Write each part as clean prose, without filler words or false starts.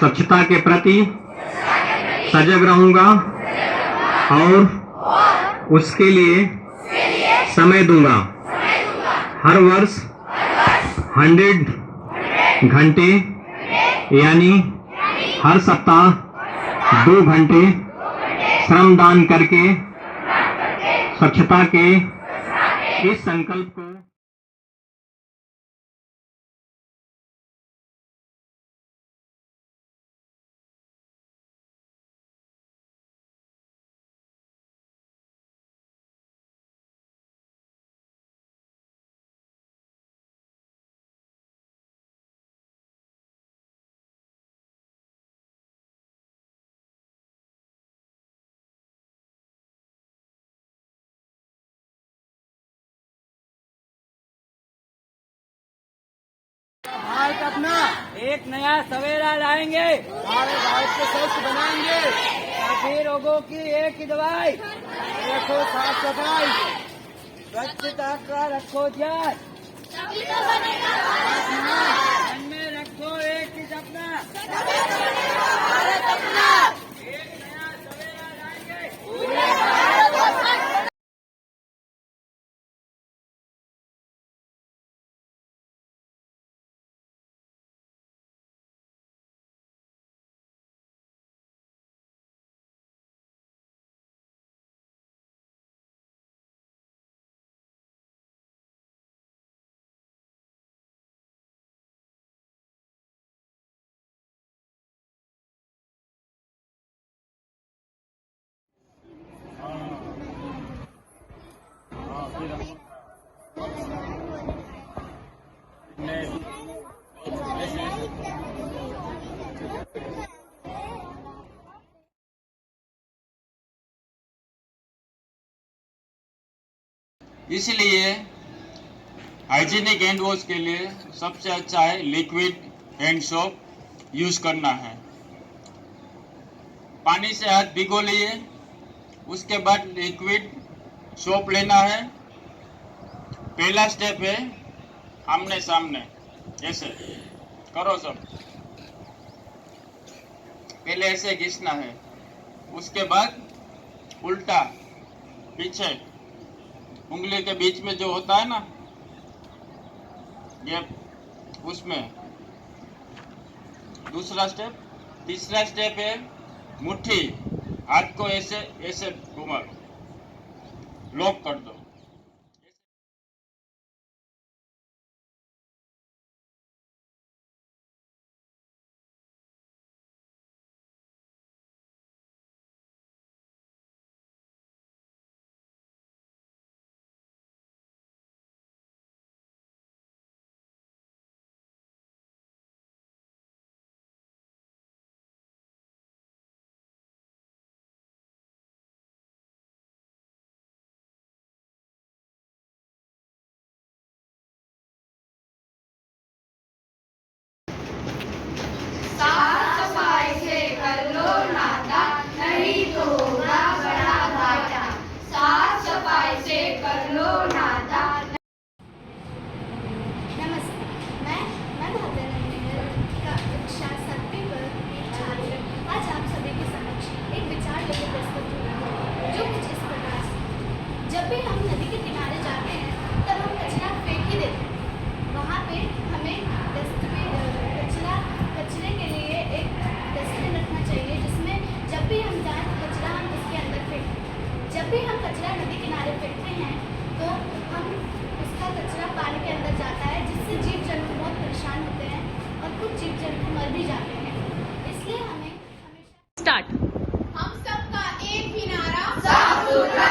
स्वच्छता के प्रति सजग रहूंगा और उसके लिए समय दूंगा। हर वर्ष 100 घंटे यानी हर सप्ताह 2 घंटे श्रमदान करके स्वच्छता के इस संकल्प को भारत अपना एक नया सवेरा लाएंगे, सारे भारत को स्वस्थ बनाएंगे। सभी रोगों की एक ही दवाई, रखो साफ सफाई, स्वच्छता का रखो ध्यान, मन में रखो एक ही सपना, भारत अपना एक नया सवेरा लाएंगे, पूरे भारत को। इसलिए हाइजीनिक हैंड वॉश के लिए सबसे अच्छा है लिक्विड हैंड सोप यूज करना है। पानी से हाथ भिगो लिए, उसके बाद लिक्विड सोप लेना है। पहला स्टेप है आमने सामने, ऐसे करो सब, पहले ऐसे घिसना है, उसके बाद उल्टा पीछे उंगली के बीच में जो होता है ना ये, उसमें दूसरा स्टेप। तीसरा स्टेप है मुट्ठी, हाथ को ऐसे ऐसे घुमा लो, लॉक कर दो। जब भी हम नदी के किनारे जाते हैं तब हम कचरा फेंक ही देते हैं। वहाँ पे हमें कचरे के लिए एक डस्टबिन रखना चाहिए, जिसमें जब भी हम जाएं तो कचरा हम उसके अंदर फेंकें। जब भी हम कचरा नदी किनारे फेंकते हैं तो हम उसका कचरा पानी के अंदर जाता है, जिससे जीव जंतु बहुत परेशान होते हैं और कुछ जीव जंतु मर भी जाते हैं। इसलिए हमें हमेशा स्टार्ट। हम सबका एक ही नारा, साफ सुथरा।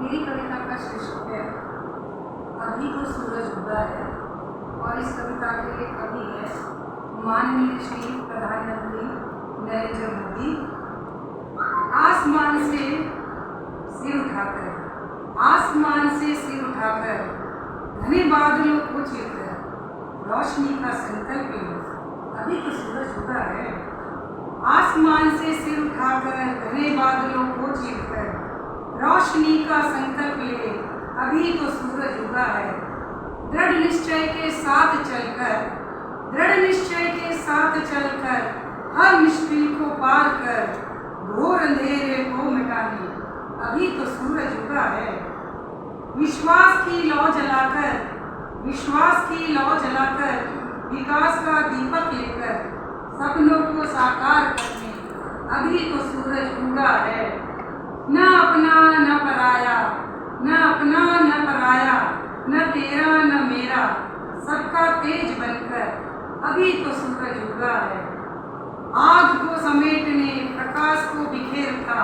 मेरी कविता का शीर्षक है अभी तो सूरज उगा है और इस कविता के कवि है माननीय श्री प्रधानमंत्री नरेंद्र मोदी। आसमान से सिर उठाकर घने बादलों को चीरकर रोशनी का संकल्प ले अभी तो सूरज उगा है। आसमान से सिर उठाकर घने बादलों को चीरकर रोशनी का संकल्प ले अभी तो सूरज उगा है। दृढ़ निश्चय के साथ चलकर हर मुश्किल को पार कर घोर अंधेरे को मिटाने अभी तो सूरज उगा है। विश्वास की लौ जलाकर विकास का दीपक लेकर सपनों को साकार करने अभी तो सूरज उगा है। न अपना न पराया, न तेरा न मेरा, सबका तेज बनकर अभी तो सूरज उगा है। आग को समेटते प्रकाश को बिखेरता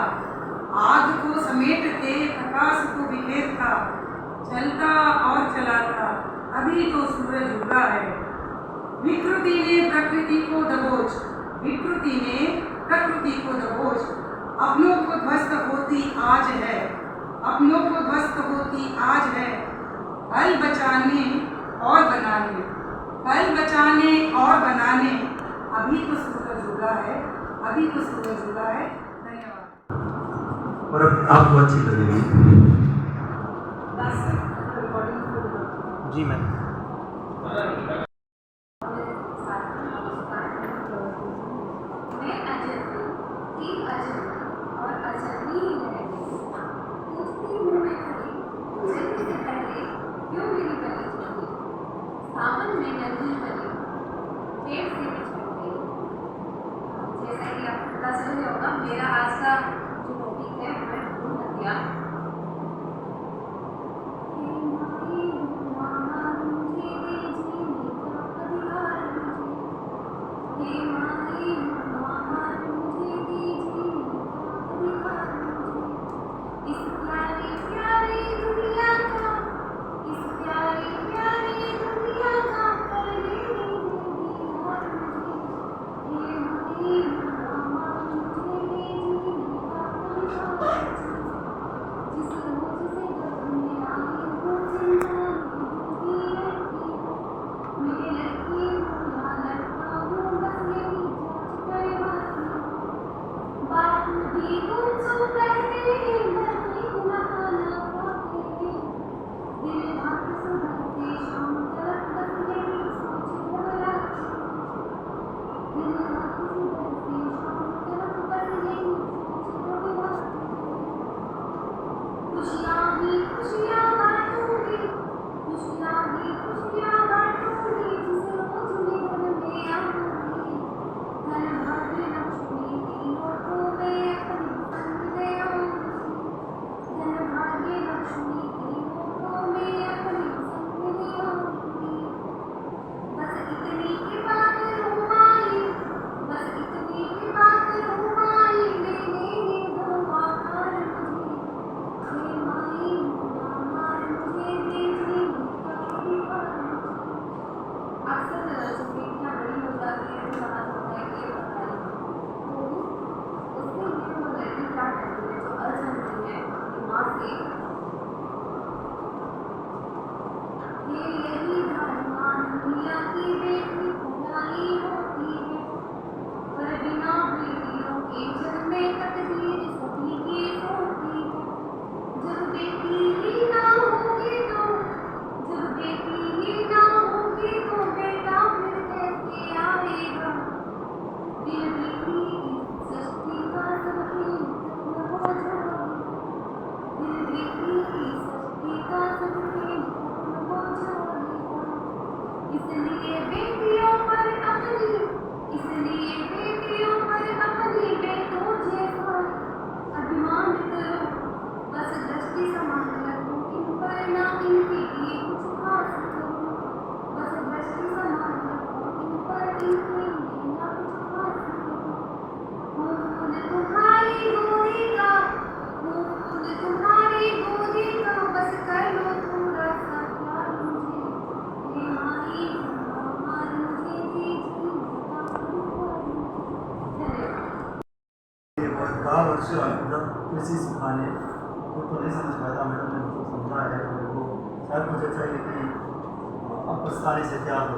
चलता और चलाता अभी तो सूरज उगा है। विकृति ने प्रकृति को दबोच अपनों को ध्वस्त होती आज है। कल बचाने और बनाने अभी तो सूरज उगा है। धन्यवाद। और आपको अच्छी लगेगी। जी मैम। जैसा कि आपको पता चल गया होगा, मेरा आज का जो टॉपिक है वो है भूल हत्या। तुम्हारी गोदी जब किसी सिखाने तो नहीं समझ पाया था, मैडम ने मुझको समझाया है मेरे को। शायद मुझे चाहिए कि आप पाकिस्तानी से क्या हो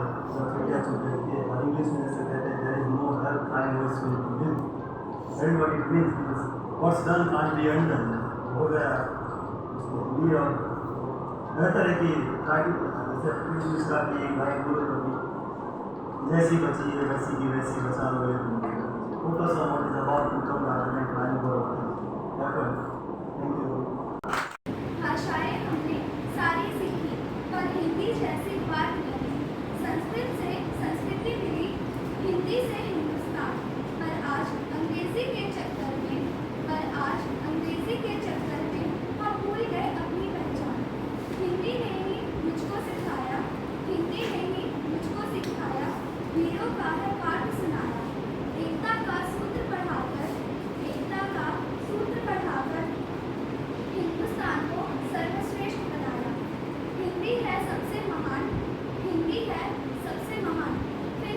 इंडिया चुन रही है और इंग्लिश में जैसे कहते हैं there is no help time voice will to will that what it means what's done can't be undone हो गया उसको भी। और बेहतर है कि जैसे दूसरा की एक लाइन बोलो तो कि जैसी बची है वैसी की वैसी बचा लो। Focus on what is about to come rather than trying for thank you. भाषाएं हमने सारी सीखी पर हिंदी जैसी बात नहीं। संस्कृत से संस्कृति मिली, हिंदी से हिंदुस्तान। पर आज अंग्रेजी के चक्कर में हम भूल गए अपनी पहचान। हिंदी ने ही मुझको सिखाया वीरों का है पाठ सुनाया। एकता का सूत्र पढ़ाकर हिंदुस्तान को सर्वश्रेष्ठ बनाया। हिंदी है सबसे महान। फिर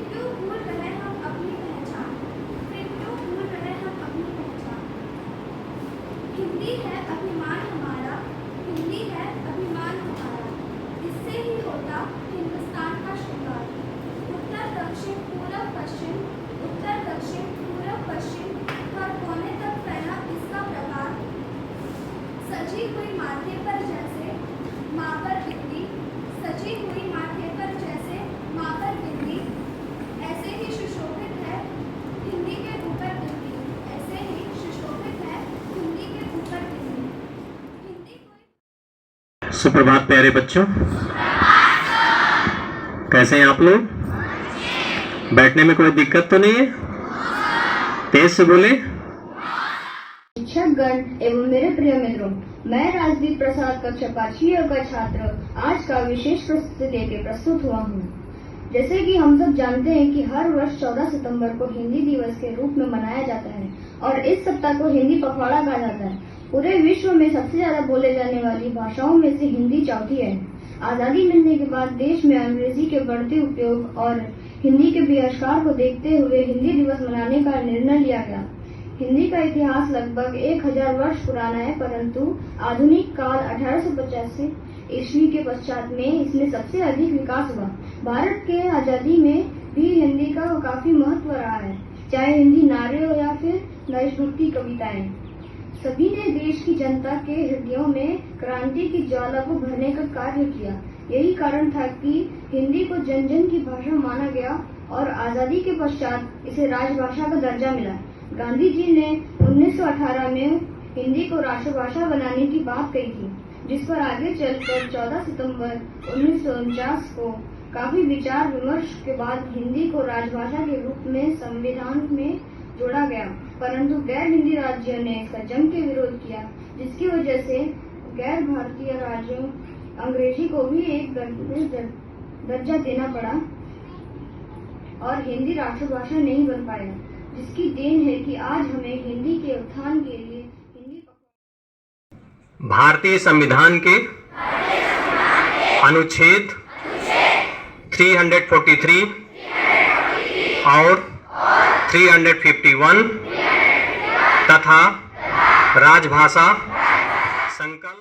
क्यों भूल रहे हम अपनी पहचान। हिंदी है अभिमान हमारा। इससे ही होता हिंदुस्तान का श्रृंगार। उत्तर दक्षिण पूरब पश्चिम हर कोने तक फैला इसका प्रभाव। सजी हुई माथे पर जैसे माँ पर बिंदी, ऐसे ही सुशोभित है हिंदी के ऊपर बिंदी। हिंदी कोई सुप्रभात प्यारे बच्चों, कैसे हैं आप लोग? बैठने में कोई दिक्कत तो नहीं है? तेज से बोले। शिक्षकगण एवं मेरे प्रिय मित्रों, मैं राजदीप प्रसाद कक्षा 5वीं का छात्र आज का विशेष प्रस्तुति लेकर प्रस्तुत हुआ हूँ। जैसे कि हम सब जानते हैं कि हर वर्ष 14 सितंबर को हिंदी दिवस के रूप में मनाया जाता है और इस सप्ताह को हिंदी पखवाड़ा कहा जाता है। पूरे विश्व में सबसे ज्यादा बोले जाने वाली भाषाओं में से हिंदी चौथी है। आजादी मिलने के बाद देश में अंग्रेजी के बढ़ते उपयोग और हिंदी के बहिष्कार को देखते हुए हिंदी दिवस मनाने का निर्णय लिया गया। हिंदी का इतिहास लगभग 1000 वर्ष पुराना है, परंतु आधुनिक काल 1885 ईस्वी के पश्चात में इसमें सबसे अधिक विकास हुआ। भारत के आजादी में भी हिंदी का काफी महत्व रहा है, चाहे हिंदी नारे हो या फिर देशभक्ति कविताएं। सभी ने देश की जनता के हृदयों में क्रांति की ज्वाला को भरने का कार्य किया। यही कारण था कि हिंदी को जन जन की भाषा माना गया और आजादी के पश्चात इसे राजभाषा का दर्जा मिला। गांधी जी ने 1918 में हिंदी को राष्ट्रभाषा बनाने की बात कही थी, जिस पर आगे चलकर 14 सितंबर 1949 को काफी विचार विमर्श के बाद हिंदी को राजभाषा के रूप में संविधान में जोड़ा गया। परंतु गैर हिंदी राज्यों ने इसका जम के विरोध किया, जिसकी वजह से गैर भारतीय राज्यों अंग्रेजी को भी एक दर्जा देना पड़ा और हिंदी राष्ट्रभाषा नहीं बन पाया, जिसकी देन है कि आज हमें हिंदी के उत्थान के लिए हिंदी भारतीय संविधान के अनुच्छेद 343 और 351 तथा राजभाषा संकल्प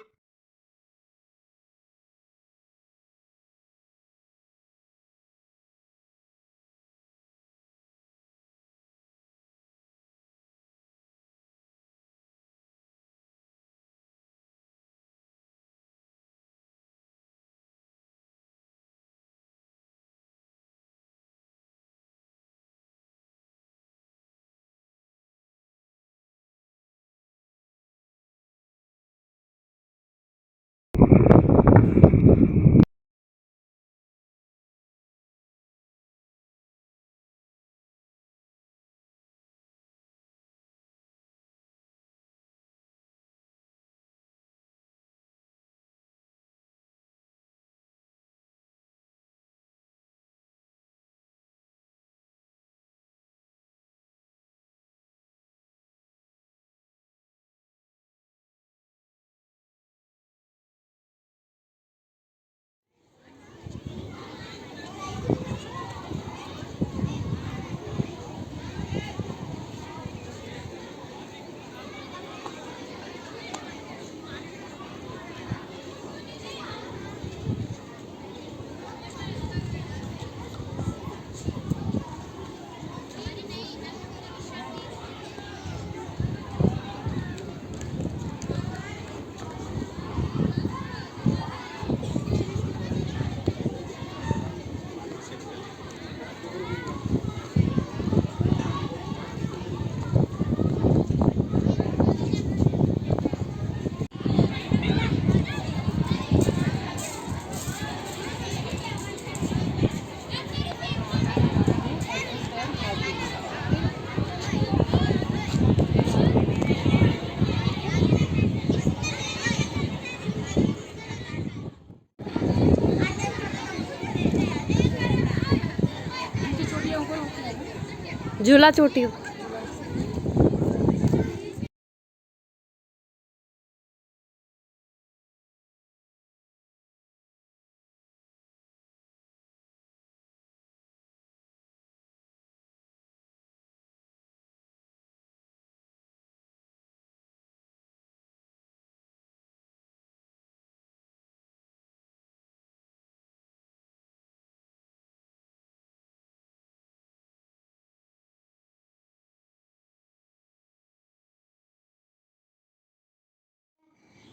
झूला चोटी।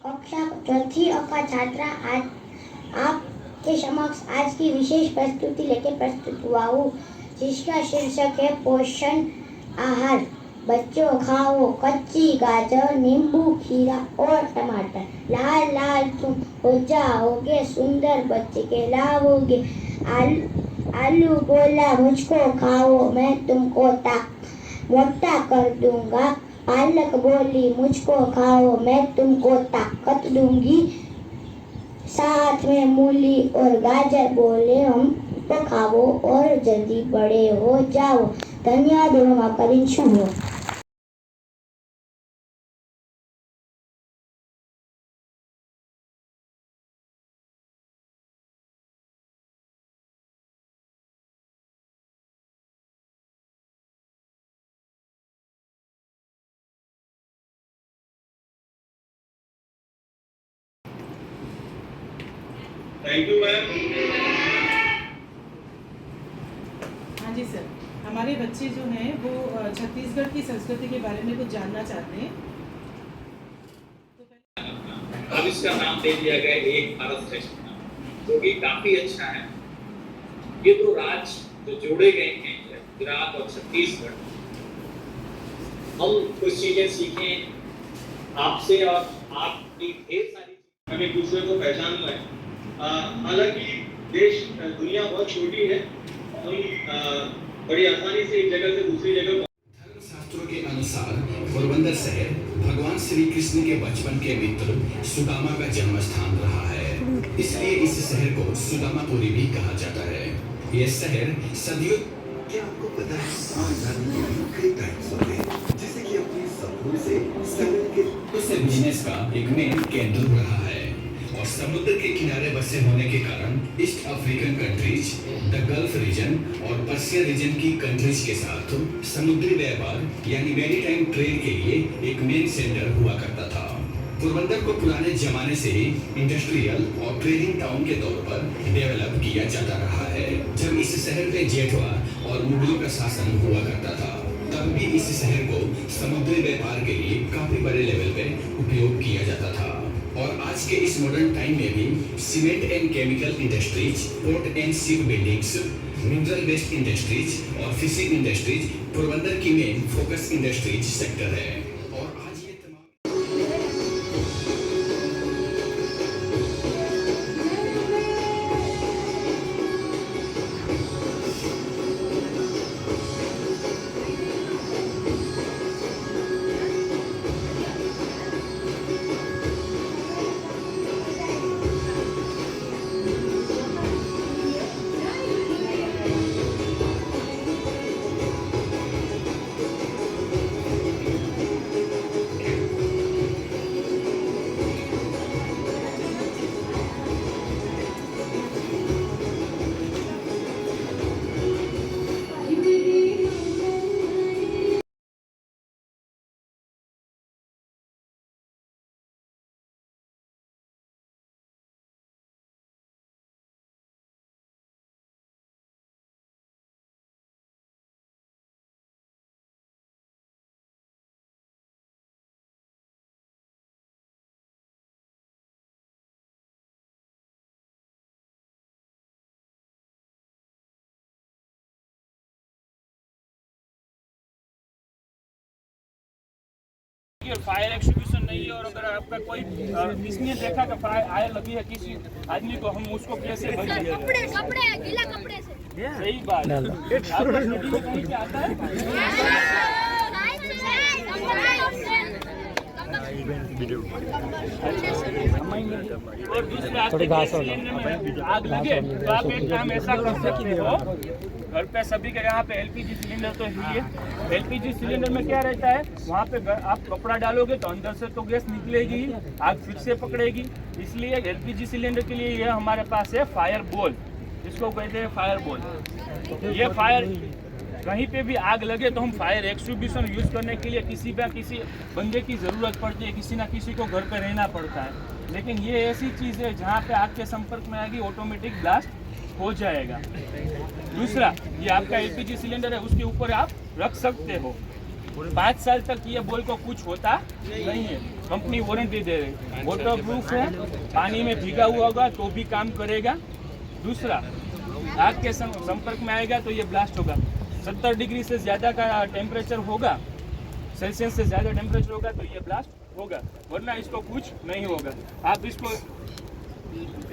कक्षा चौथी का छात्रा आज आपके समक्ष आज की विशेष प्रस्तुति लेकर प्रस्तुत हुआ हूँ, जिसका शीर्षक है पोषण आहार। बच्चों खाओ कच्ची गाजर, नींबू, खीरा और टमाटर। लाल लाल तुम हो जाओगे, सुंदर बच्चे कहलाओगे। आलू बोला मुझको खाओ, मैं तुमको मोटा कर दूंगा। पालक बोली मुझको खाओ, मैं तुमको ताकत दूंगी। साथ में मूली और गाजर बोले हमको खाओ और जल्दी बड़े हो जाओ। धन्यवाद एवं आपका दिन शुभ हो। Thank you ma'am. हाँ जी सर, हमारे बच्चे जो हैं वो छत्तीसगढ़ की संस्कृति के बारे में कुछ जानना चाहते हैं। अब इसका नाम दे दिया गया एक भारत श्रेष्ठ भारत, जो कि काफी अच्छा है। ये दो राज्य जो जोड़े गए हैं, गुजरात और छत्तीसगढ़, हम कुछ चीजें सीखें आपसे और आपकी ढेर सारी हम एक दूसरे को पहचान पाए। हालांकि देश दुनिया बहुत छोटी है, हम बड़ी आसानी से एक जगह से दूसरी जगह। धर्मशास्त्रों के अनुसार पोरबंदर शहर भगवान श्री कृष्ण के बचपन के मित्र सुदामा का जन्म स्थान रहा है, इसलिए इस शहर को सुदामापुरी भी कहा जाता है। यह शहर सदियों क्या आपको पता है कई टाइप्स होते हैं, जैसे कि अपने सपनों से उससे बिजनेस का एक मेन केंद्र रहा है और समुद्र के किनारे बसे होने के कारण East African countries, the Gulf region और पर्शिया रीजन की कंट्रीज के साथ समुद्री व्यापार यानी मैरीटाइम ट्रेड के लिए एक मेन सेंटर हुआ करता था। पोरबंदर को पुराने जमाने से ही इंडस्ट्रियल और ट्रेडिंग टाउन के तौर पर डेवलप किया जाता रहा है। जब इस शहर पे जेठवा और मुगलों का शासन हुआ करता था, तब भी इस शहर को समुद्री व्यापार के लिए काफी बड़े लेवल पे उपयोग किया जाता था। और आज के इस मॉडर्न टाइम में भी cement and chemical industries, port and ship buildings, mineral waste industries और फिशिंग इंडस्ट्रीज पोरबंदर की मेन फोकस इंडस्ट्रीज सेक्टर है। और आज ये तमाम फायर एक्सक्यूशन नहीं है। और अगर आपका कोई इसने देखा कि फायर आग लगी है किसी आदमी को, हम उसको कैसे कपड़े गीला कपड़े से। सही बात आपका स्टडी में कहीं पे आता है। और दूसरा सिलेंडर में आग लगे तो आप एक काम ऐसा कर सकते हो, घर पे सभी के यहाँ पे एलपीजी सिलेंडर तो ही है। एलपीजी सिलेंडर में क्या रहता है, वहाँ पे आप कपड़ा डालोगे तो अंदर से तो गैस निकलेगी, आग फिर से पकड़ेगी। इसलिए एलपीजी सिलेंडर के लिए ये हमारे पास है फायर बॉल, इसको कहते हैं फायर बॉल। ये फायर कहीं पे भी आग लगे तो हम फायर एक्सटिंग्विशर यूज करने के लिए किसी बंदे की ज़रूरत पड़ती है, किसी ना किसी को घर पे रहना पड़ता है। लेकिन ये ऐसी चीज़ है जहाँ पे आग के संपर्क में आएगी ऑटोमेटिक ब्लास्ट हो जाएगा। दूसरा, ये आपका एलपीजी सिलेंडर है, उसके ऊपर आप रख सकते हो। 5 साल तक ये बॉल को कुछ होता नहीं है, कंपनी वारंटी दे रही, वाटर प्रूफ है, पानी में भीगा हुआ होगा तो भी काम करेगा। दूसरा, आग के संपर्क में आएगा तो ये ब्लास्ट होगा। 70 डिग्री से ज़्यादा का टेम्परेचर होगा, सेल्सियस से ज़्यादा टेम्परेचर होगा तो ये ब्लास्ट होगा, वरना इसको कुछ नहीं होगा। आप इसको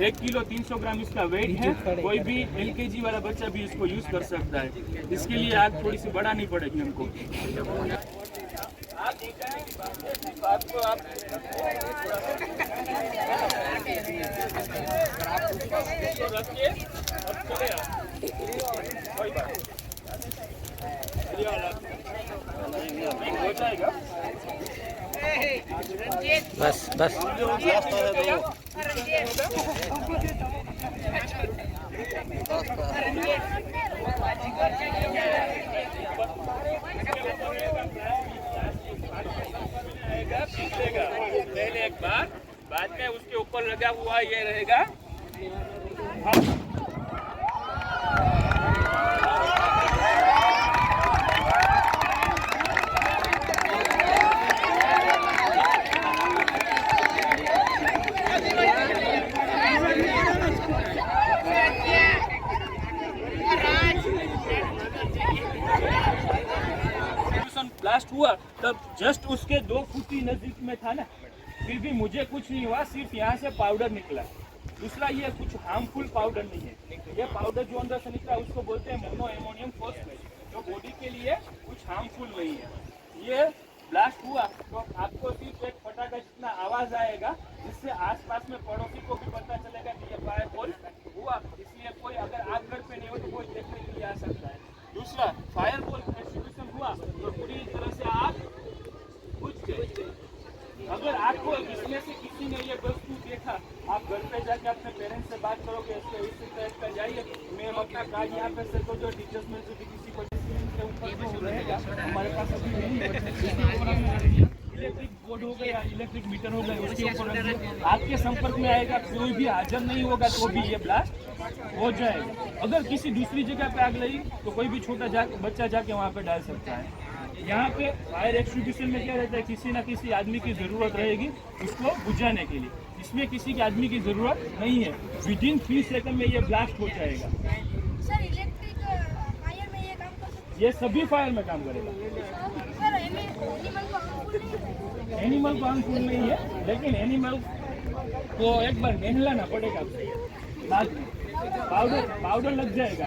1 किलो 300 ग्राम इसका वेट है, कोई भी एलकेजी वाला बच्चा भी इसको यूज कर सकता है। इसके लिए आग थोड़ी सी बढ़ानी पड़ेगी हमको। हो जाएगा बस बस पहले एक बार, बाद में उसके ऊपर लगा हुआ ये रहेगा। ब्लास्ट हुआ तब जस्ट उसके 2 फुट ही नजदीक में था ना, फिर भी मुझे कुछ नहीं हुआ, सिर्फ यहाँ से पाउडर निकला। दूसरा, ये कुछ हार्मफुल पाउडर नहीं है, ये पाउडर जो अंदर से निकला उसको बोलते हैं मोनो एमोनियम फॉस्फेट, जो बॉडी के लिए कुछ हार्मफुल नहीं है। ये ब्लास्ट हुआ तो आपको सिर्फ एक फटाका जितना आवाज आएगा, जिससे आसपास में पड़ोसी को भी पता चलेगा कि ये फायर बॉल हुआ। इसलिए कोई अगर आग घर पे नहीं हो तो कोई देखने के लिए आ सकता है। दूसरा, फायर बॉल एक्सटिंग्विशर हुआ तो पूरी तरह से आग बुझ गई। अगर आपको इसमें से किसी ने ये वस्तु देखा, आप घर पे जाके अपने पेरेंट्स से बात करोगे, इसके इस टाइप का जाइए, मैं अपना कार्ड यहाँ पे से तो जो टीचर्स में से भी किसी को के ऊपर जो रहेगा, हमारे पास अभी नहीं, इलेक्ट्रिक बोर्ड हो गया, इलेक्ट्रिक मीटर हो गया, उसके ऊपर आपके संपर्क में आएगा, कोई भी हाजिर नहीं होगा तो भी ये ब्लास्ट हो जाएगा। अगर किसी दूसरी जगह पे आग लगी तो कोई भी छोटा बच्चा जाके वहाँ पे डाल सकता है। यहाँ पे फायर एक्सटिंग्विशर में क्या रहता है, किसी ना किसी आदमी की ज़रूरत रहेगी उसको बुझाने के लिए। इसमें किसी के आदमी की ज़रूरत नहीं है, विदिन 3 सेकंड में ये ब्लास्ट हो जाएगा। सर, इलेक्ट्रिक फायर में ये काम कर सकते हैं? ये सभी फायर में काम करेगा। सर, एनिमल को हार्मफुल नहीं है, लेकिन एनिमल को एक बार नहलाना पड़ेगा, बाद में पाउडर लग जाएगा।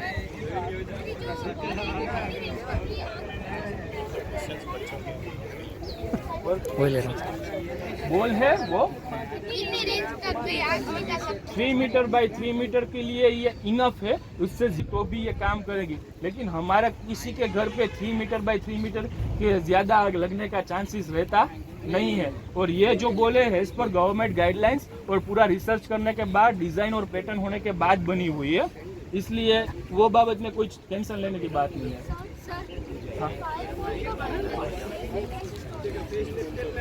बॉल है वो 3 मीटर बाई 3 मीटर के लिए ये इनफ है, उससे तो भी ये काम करेगी। लेकिन हमारा किसी के घर पे 3 मीटर बाई 3 मीटर के ज़्यादा आग लगने का चांसेस रहता नहीं है। और ये जो बोले है इस पर गवर्नमेंट गाइडलाइंस और पूरा रिसर्च करने के बाद, डिज़ाइन और पैटर्न होने के बाद बनी हुई है, इसलिए वो बाबत में कुछ टेंशन लेने की बात नहीं है। हाँ।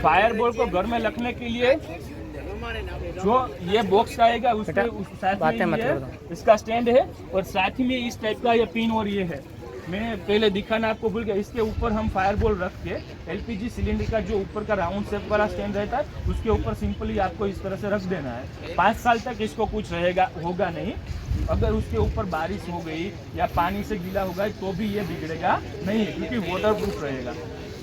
फायर बॉल को घर में रखने के लिए जो ये बॉक्स आएगा उसके साथ में ये इसका स्टैंड है, और साथ ही में इस टाइप का ये पिन और ये है, मैं पहले दिखाना आपको भूल गया। इसके ऊपर हम फायर बॉल रख के एलपीजी सिलेंडर का जो ऊपर का राउंड शेप वाला स्टैंड रहता है उसके ऊपर सिंपली आपको इस तरह से रख देना है। 5 साल तक इसको कुछ होगा नहीं। अगर उसके ऊपर बारिश हो गई या पानी से गीला हो गया तो भी ये बिगड़ेगा नहीं, क्योंकि वाटर प्रूफ रहेगा।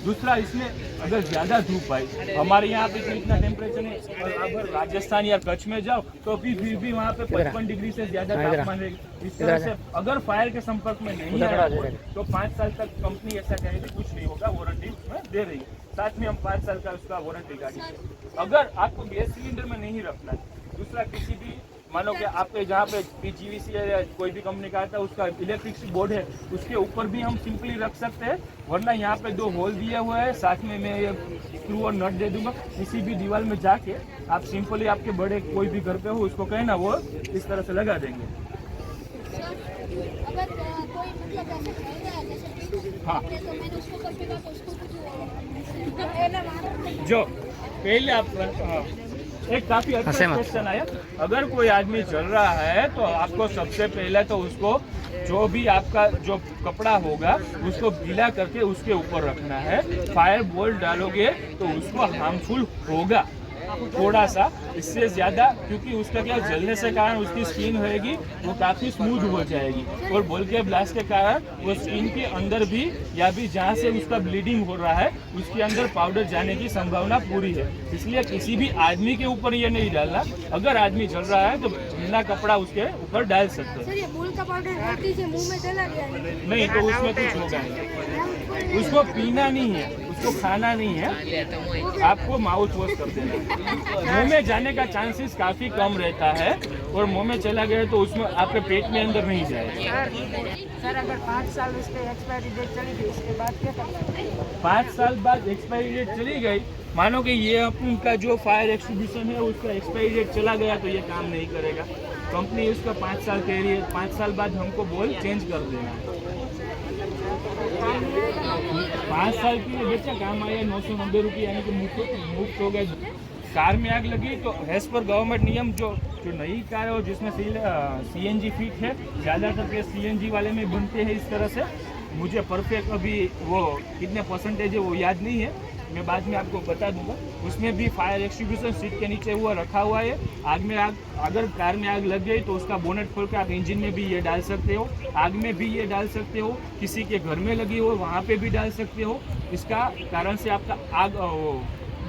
दूसरा, इसमें अगर ज़्यादा धूप आई, हमारे यहाँ पे इतना टेम्परेचर है, और अगर राजस्थान या कच्छ में जाओ तो फिर भी वहाँ पे 55 डिग्री से ज़्यादा तापमान रहेगा। इस तरह से अगर फायर के संपर्क में नहीं आया तो 5 साल तक कंपनी ऐसा कहेगी कुछ नहीं होगा, वारंटी उसमें दे रही है। साथ में हम 5 साल का उसका वारंटी गाड़ी है। अगर आपको गैस सिलेंडर में नहीं रखना है, दूसरा किसी भी मानो कि आपके जहाँ पे PGVC या कोई भी कंपनी का आता है उसका इलेक्ट्रिसिटी बोर्ड है, उसके ऊपर भी हम सिंपली रख सकते हैं। वरना यहाँ पे 2 होल दिए हुए हैं, साथ में मैं ये स्क्रू और नट दे दूंगा। किसी भी दीवार में जाके आप सिंपली आपके बड़े कोई भी घर पे हो उसको कहना, वो इस तरह से लगा देंगे। अगर कोई मतलब ऐसे कहेगा जैसे हाँ। तो मैंने उसको कर देगा तो उसको जो पहले आप हाँ, एक काफी अच्छा क्वेश्चन आया। अगर कोई आदमी जल रहा है तो आपको सबसे पहले तो उसको जो भी आपका जो कपड़ा होगा उसको गीला करके उसके ऊपर रखना है। फायर बोल्ट डालोगे तो उसको हार्मफुल होगा थोड़ा सा, इससे ज़्यादा, क्योंकि उसका क्या जलने से कारण उसकी स्किन होएगी वो काफ़ी स्मूथ हो जाएगी और बोल के ब्लास्ट के कारण वो स्किन के अंदर भी या भी जहाँ से उसका ब्लीडिंग हो रहा है उसके अंदर पाउडर जाने की संभावना पूरी है। इसलिए किसी भी आदमी के ऊपर ये नहीं डालना। अगर आदमी जल रहा है तो गीला कपड़ा उसके ऊपर डाल सकते हैं। सर ये बोल का पाउडर मुंह में चला गया नहीं तो उसमें कुछ होगा नहीं, उसको पीना नहीं है, उसको खाना नहीं है, आपको माउथ वॉश कर देना। मुंह में जाने का चांसेस काफ़ी कम रहता है और मुंह में चला गया तो उसमें आपके पेट में अंदर नहीं जाएगा। सर अगर 5 साल उसके एक्सपायरी डेट चली गई उसके बाद क्या करना? 5 साल बाद एक्सपायरी डेट चली गई, मानो कि ये उनका जो फायर एक्सटिंग्विशर है उसका एक्सपायरी डेट चला गया तो ये काम नहीं करेगा। कंपनी उसका 5 साल कह रही है, 5 साल बाद हमको बोल चेंज कर देना है। 5 साल के लिए बच्चा काम आया 990 रुपये यानी कि मुफ्त हो गए। कार में आग लगी तो एज पर गवर्नमेंट नियम जो नई कार है और जिसमें CNG फिट है, ज़्यादातर के CNG वाले में बनते हैं इस तरह से। मुझे परफेक्ट अभी वो कितने परसेंटेज है वो याद नहीं है, मैं बाद में आपको बता दूंगा। उसमें भी फायर एक्सटिंग्विशर सीट के नीचे हुआ रखा हुआ है। अगर कार में आग लग गई तो उसका बोनेट खोल के आप इंजन में भी ये डाल सकते हो, आग में भी ये डाल सकते हो, किसी के घर में लगी हो वहाँ पे भी डाल सकते हो। इसका कारण से आपका आग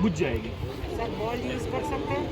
बुझ जाएगी। सर बॉल यूज़ कर सकते हैं?